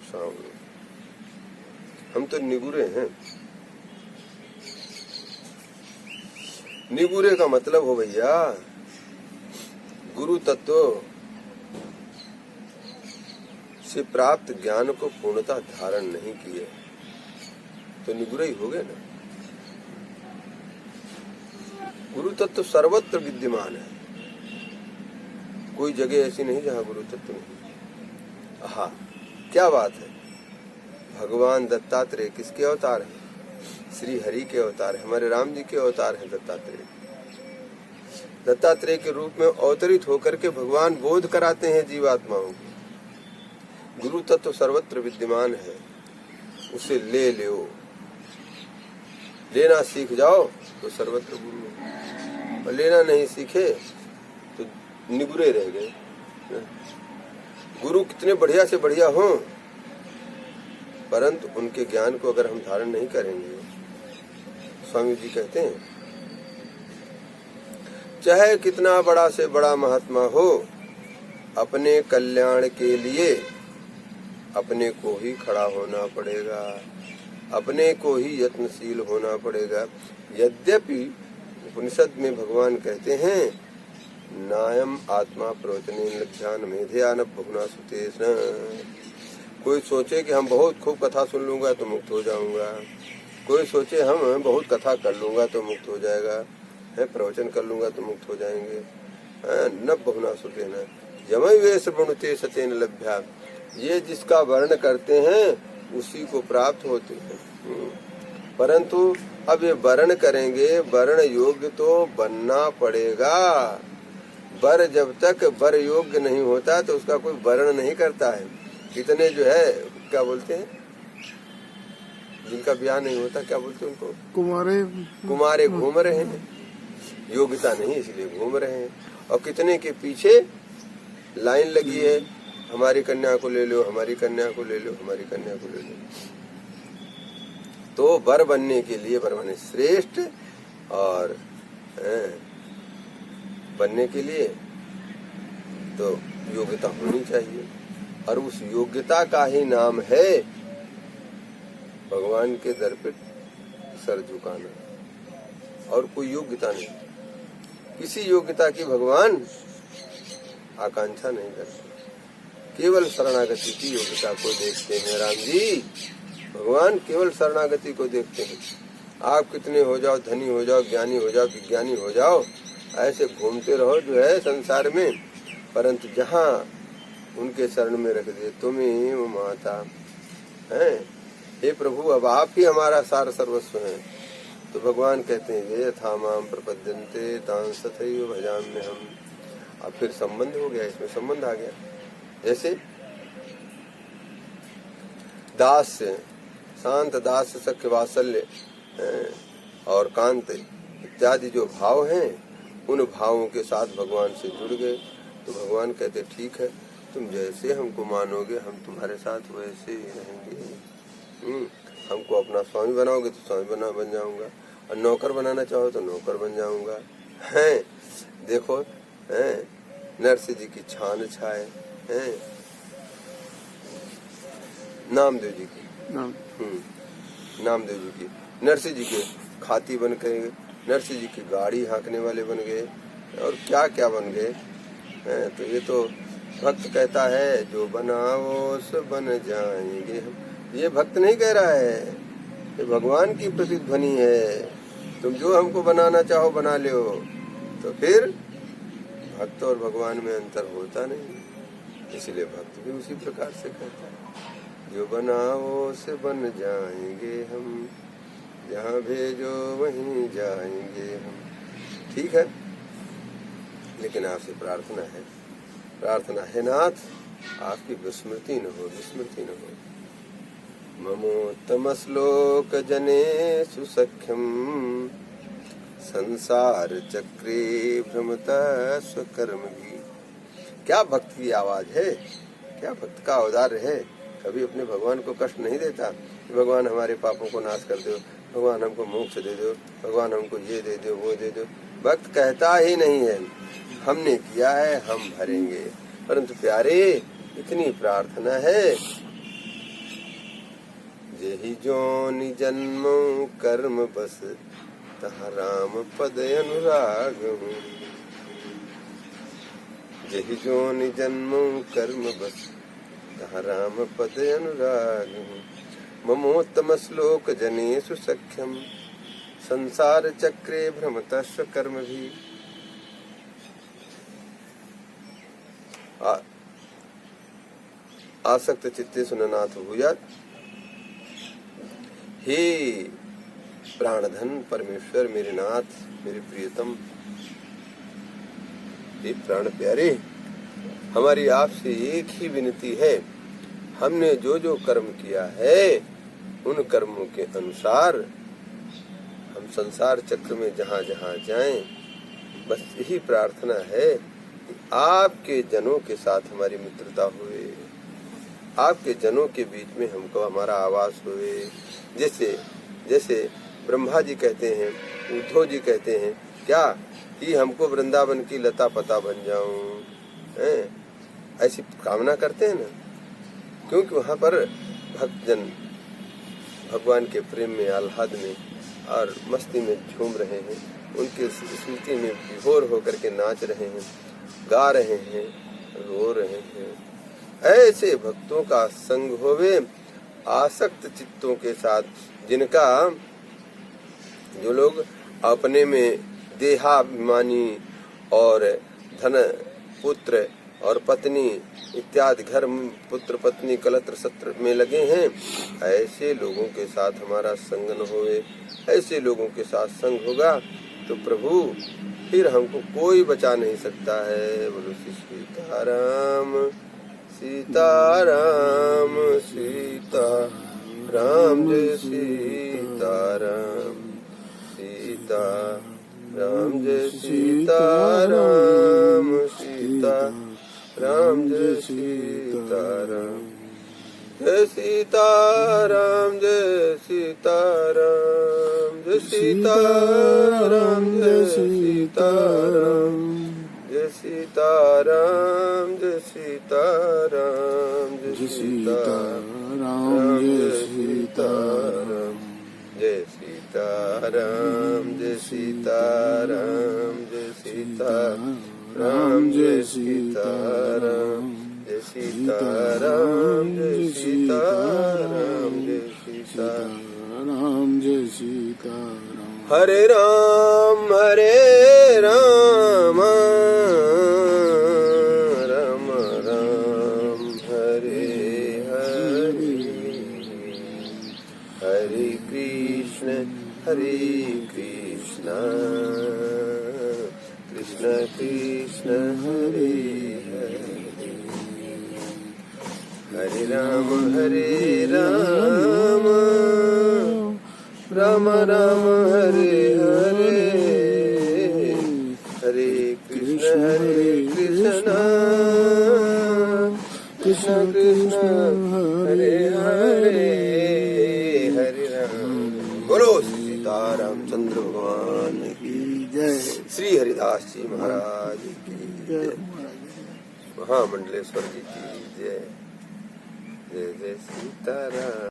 सावरो। हम तो निगुरे हैं। निगुरे का मतलब हो भैया गुरु तत्व से प्राप्त ज्ञान को पूर्णतः धारण नहीं किए तो निगुरे ही हो गए ना। गुरु तत्व सर्वत्र विद्यमान है, कोई जगह ऐसी नहीं जहाँ गुरु तत्व नहीं। हाँ, क्या बात है। भगवान दत्तात्रेय किसके अवतार हैं? श्री हरि के अवतार है, हमारे राम जी के अवतार हैं दत्तात्रेय। दत्तात्रेय के रूप में अवतरित होकर के भगवान बोध कराते हैं जीवात्माओं को। गुरु तत्व सर्वत्र विद्यमान है, उसे ले लो, लेना सीख जाओ तो सर्वत्र गुरु है, और लेना नहीं सीखे तो निगुरे रह गए। गुरु कितने बढ़िया से बढ़िया हों, परंतु उनके ज्ञान को अगर हम धारण नहीं करेंगे, स्वामी जी कहते हैं चाहे कितना बड़ा से बड़ा महात्मा हो, अपने कल्याण के लिए अपने को ही खड़ा होना पड़ेगा, अपने को ही यत्नशील होना पड़ेगा। यद्यपि उपनिषद में भगवान कहते हैं नायम आत्मा प्रवचने लज्जान मेधयान भगुना सुतेश। कोई सोचे कि हम बहुत खूब कथा सुन लूंगा तो मुक्त हो जाऊंगा, कोई सोचे हम बहुत कथा कर लूंगा तो मुक्त हो जाएगा, है प्रवचन कर लूंगा तो मुक्त हो जाएंगे। न बहुना सुतेन यमय वे श्रवणुते सतेन लभ्या। ये जिसका वर्ण करते हैं उसी को प्राप्त होते हैं। परंतु अब ये वर्ण करेंगे, वर्ण योग्य तो बनना पड़ेगा। वर जब तक वर योग्य नहीं होता तो उसका कोई वर्ण नहीं करता है। कितने जो है क्या बोलते हैं, जिनका ब्याह नहीं होता क्या बोलते हैं उनको? कुमारे घूम रहे हैं, योग्यता नहीं इसलिए घूम रहे हैं। और कितने के पीछे लाइन लगी है, हमारी कन्या को ले लो, हमारी कन्या को ले लो, हमारी कन्या को ले लो। तो वर बनने के लिए, वर बने श्रेष्ठ और बनने के लिए तो योग्यता होनी चाहिए, और उस योग्यता का ही नाम है भगवान के दर पे सर झुकाना, और कोई योग्यता नहीं। किसी योग्यता की भगवान आकांक्षा नहीं करते, केवल शरणागति की योग्यता को देखते हैं। राम जी भगवान केवल शरणागति को देखते हैं। आप कितने हो जाओ, धनी हो जाओ, ज्ञानी हो जाओ, विज्ञानी हो जाओ, ऐसे घूमते रहो जो है संसार में, परंतु जहाँ उनके शरण में रख दे तुम्हें वो माता है, हे प्रभु अब आप ही हमारा सार सर्वस्व है, तो भगवान कहते हैं ये यथा माम प्रपद्यन्ते तां तथैव भजाम्यहम्। अब फिर संबंध हो गया, इसमें संबंध आ गया। जैसे दास, शांत दास, सख्य वात्सल्य और कांत इत्यादि जो भाव हैं, उन भावों के साथ भगवान से जुड़ गए तो भगवान कहते ठीक है, तुम जैसे हमको मानोगे हम तुम्हारे साथ वैसे ही रहेंगे। हमको अपना स्वामी बनाओगे तो स्वामी बन जाऊंगा, और नौकर बनाना चाहो तो नौकर बन जाऊंगा। हैं देखो, हैं नरसिंह जी की छान छाए हैं, नामदेव जी की, नामदेव जी की, नरसिंह जी के खाती बन गए, नरसिंह जी की गाड़ी हाँकने वाले बन गए, और क्या क्या बन गए। तो ये तो भक्त कहता है जो बनाओ सो बन जाएंगे हम। ये भक्त नहीं कह रहा है, ये भगवान की प्रतिध्वनि है। तुम जो हमको बनाना चाहो बना लो। तो फिर भक्त और भगवान में अंतर होता नहीं, इसलिए भक्त भी उसी प्रकार से कहता है जो बनाओ से बन जाएंगे हम, जहाँ भेजो वहीं जाएंगे हम। ठीक है, लेकिन आपसे प्रार्थना है नाथ, आपकी विस्मृति न हो, विस्मृति न हो। ममोत्तम श्लोक जने सुसख्यम संसार चक्रे भ्रमता स्वकर्म भी। क्या भक्त की आवाज है, क्या भक्त का औदार्य है। कभी अपने भगवान को कष्ट नहीं देता कि भगवान हमारे पापों को नाश कर दो, भगवान हमको मोक्ष दे दो, भगवान हमको ये दे दो वो दे दो। भक्त कहता ही नहीं है, हमने किया है हम भरेंगे। परंतु प्यारे इतनी प्रार्थना है जही जोनि जन्मो कर्म बस तहाँ राम पद अनुराग हूँ। जही जोनि जन्मो कर्म बस तहाँ राम पद अनुराग हूँ। ममोत्तम श्लोक जनेषु सख्यम संसार चक्रे भ्रमतस्व कर्म भी। आसक्त चित्ते सुननाथ भूयात। हे प्राणधन परमेश्वर, मेरे नाथ, मेरे प्रियतम, हे प्राण प्यारे, हमारी आपसे एक ही विनती है। हमने जो जो कर्म किया है उन कर्मों के अनुसार हम संसार चक्र में जहाँ जहाँ जाएं, बस यही प्रार्थना है कि आपके जनों के साथ हमारी मित्रता हुए, आपके जनों के बीच में हमको हमारा आवास हुए। जैसे जैसे ब्रह्मा जी कहते हैं, उद्धव जी कहते हैं क्या कि हमको वृंदावन की लता पता बन जाऊं, ऐसी कामना करते हैं ना, क्योंकि वहाँ पर भक्तजन भगवान के प्रेम में, आह्लाद में और मस्ती में झूम रहे हैं, उनके स्मृति में विभोर होकर के नाच रहे हैं, गा रहे हैं, रो रहे हैं। ऐसे भक्तों का संग होवे आसक्त चित्तों के साथ, जिनका जो लोग अपने में देहाभिमानी और धन, पुत्र और पत्नी इत्यादि घर पुत्र पत्नी कलत्र सत्र में लगे हैं, ऐसे लोगों के साथ हमारा संग न होवे। ऐसे लोगों के साथ संग होगा तो प्रभु फिर हमको कोई बचा नहीं सकता है। बोलो सीताराम सीताराम सीताराम जय सीताराम सीताराम जय सीताराम सीताराम जय सीताराम जय सीताराम जय सीताराम जय सीताराम जय सीताराम जय सीताराम जय सीताराम जय सीताराम जय सीताराम जय सीताराम जय सीताराम जय सीताराम जय सीताराम जय सीताराम जय सीताराम जय सीताराम जय सीताराम। हरे राम राम राम हरे हरे, हरे कृष्ण कृष्ण कृष्ण हरे हरे, हरे राम राम राम हरे हरे, हरे कृष्ण कृष्ण कृष्ण हरे हरे, हरे राम। बोलो सीतारामचंद्र भगवान की जय, श्री हरिदास जी महाराज की जय, महामंडलेश्वर जी की जय, जय जय सीताराम।